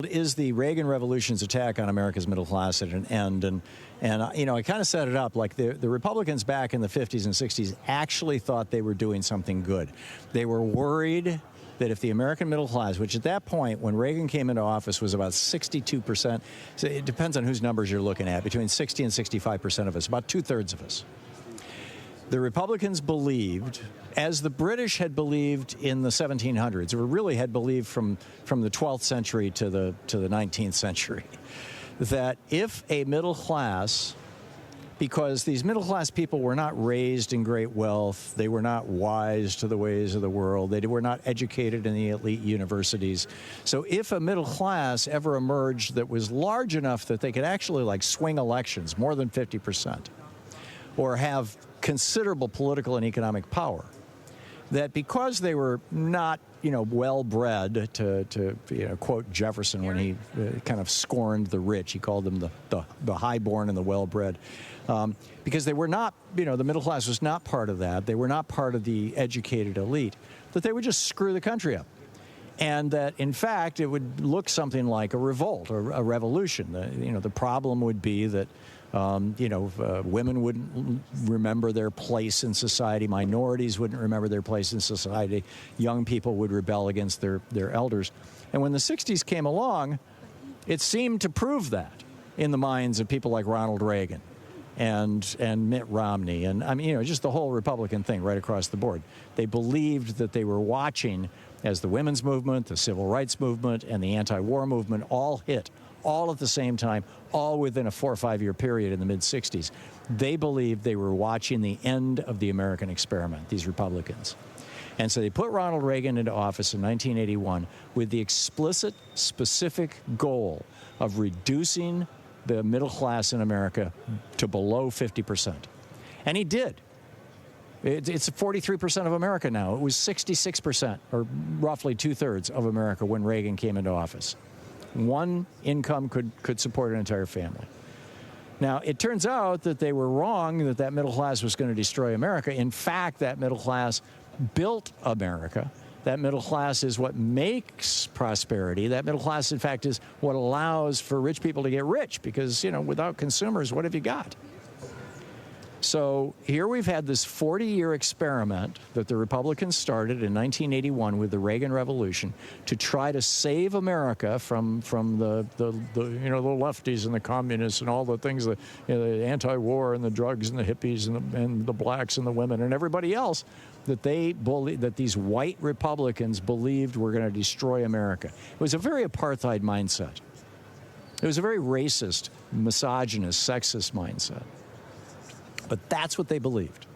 is the Reagan Revolution's attack on America's middle class at an end? And I kind of set it up like the Republicans back in the 50s and 60s actually thought they were doing something good. They were worried that if the American middle class, which at that point, when Reagan came into office, was about 62%, so it depends on whose numbers you're looking at, between 60 and 65% of us, about two-thirds of us. The Republicans believed, as the British had believed in the 1700s, or really had believed from the 12th century to the 19th century, that if a middle class, because these middle-class people were not raised in great wealth, they were not wise to the ways of the world, they were not educated in the elite universities. So if a middle class ever emerged that was large enough that they could actually like swing elections, more than 50%, or have considerable political and economic power, that because they were not, well-bred, to quote Jefferson when he kind of scorned the rich, he called them the high-born and the well-bred, because they were not, the middle class was not part of that. They were not part of the educated elite, that they would just screw the country up. And that, in fact, it would look something like a revolt or a revolution. The problem would be that, women wouldn't remember their place in society. Minorities wouldn't remember their place in society. Young people would rebel against their elders. And when the 60s came along, it seemed to prove that in the minds of people like Ronald Reagan and Mitt Romney, and just the whole Republican thing right across the board. They believed that they were watching as the women's movement, the civil rights movement, and the anti-war movement all hit, all at the same time, all within a 4 or 5 year period in the mid-60s. They believed they were watching the end of the American experiment, these Republicans. And so they put Ronald Reagan into office in 1981 with the explicit, specific goal of reducing the middle class in America to below 50%. And he did. It's 43% of America now. It was 66%, or roughly two-thirds of America when Reagan came into office. One income could support an entire family. Now, it turns out that they were wrong, that middle class was going to destroy America. In fact, that middle class built America. That middle class is what makes prosperity. That middle class, in fact, is what allows for rich people to get rich, because, without consumers, what have you got? So here we've had this 40-year experiment that the Republicans started in 1981 with the Reagan Revolution to try to save America from the lefties and the communists and all the things, the anti-war and the drugs and the hippies and the blacks and the women and everybody else that these white Republicans believed were going to destroy America. It was a very apartheid mindset. It was a very racist, misogynist, sexist mindset. But that's what they believed.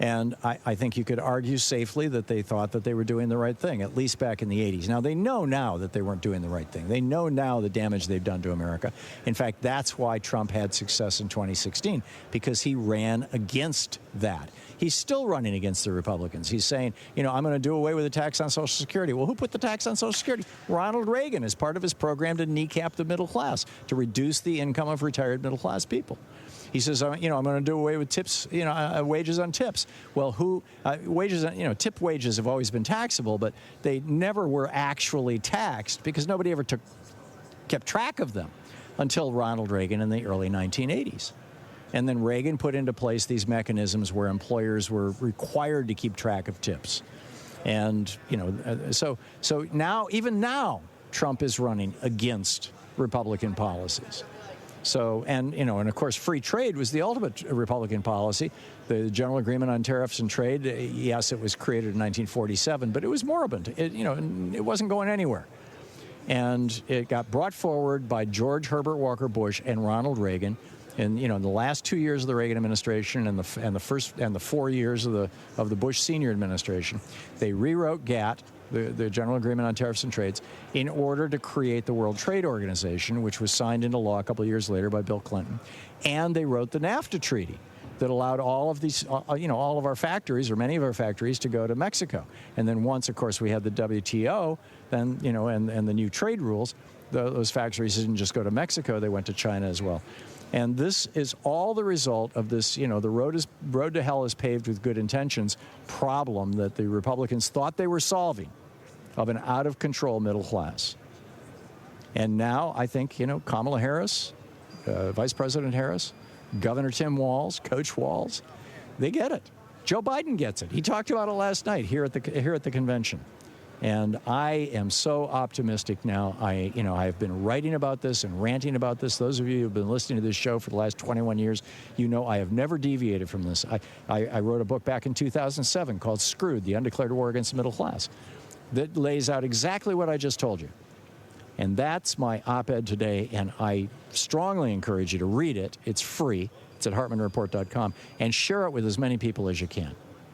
And I think you could argue safely that they thought that they were doing the right thing, at least back in the 80s. Now, they know now that they weren't doing the right thing. They know now the damage they've done to America. In fact, that's why Trump had success in 2016, because he ran against that. He's still running against the Republicans. He's saying, I'm going to do away with the tax on Social Security. Well, who put the tax on Social Security? Ronald Reagan, as part of his program to kneecap the middle class, to reduce the income of retired middle class people. He says, I'm going to do away with tips, wages on tips. Well, tip wages have always been taxable, but they never were actually taxed because nobody ever kept track of them until Ronald Reagan in the early 1980s. And then Reagan put into place these mechanisms where employers were required to keep track of tips. And, so now, even now, Trump is running against Republican policies. So, and of course, free trade was the ultimate Republican policy. The General Agreement on Tariffs and Trade, yes, it was created in 1947, but it was moribund. It wasn't going anywhere. And it got brought forward by George Herbert Walker Bush and Ronald Reagan. And in the last 2 years of the Reagan administration and the 4 years of the Bush senior administration, they rewrote GATT, the General Agreement on Tariffs and Trades, in order to create the World Trade Organization, which was signed into law a couple of years later by Bill Clinton. And they wrote the NAFTA treaty that allowed all of these, all of our factories, or many of our factories, to go to Mexico. And then once, of course, we had the WTO, then, and the new trade rules, those factories didn't just go to Mexico, they went to China as well. And this is all the result of this, the road to hell is paved with good intentions problem that the Republicans thought they were solving, of an out-of-control middle class. And now I think, Kamala Harris, Vice President Harris, Governor Tim Walz, Coach Walz, they get it. Joe Biden gets it. He talked about it last night here at the convention. And I am so optimistic now. I've been writing about this and ranting about this. Those of you who have been listening to this show for the last 21 years, I have never deviated from this. I wrote a book back in 2007 called Screwed, The Undeclared War Against the Middle Class, that lays out exactly what I just told you. And that's my op-ed today, and I strongly encourage you to read it. It's free. It's at hartmannreport.com, and share it with as many people as you can.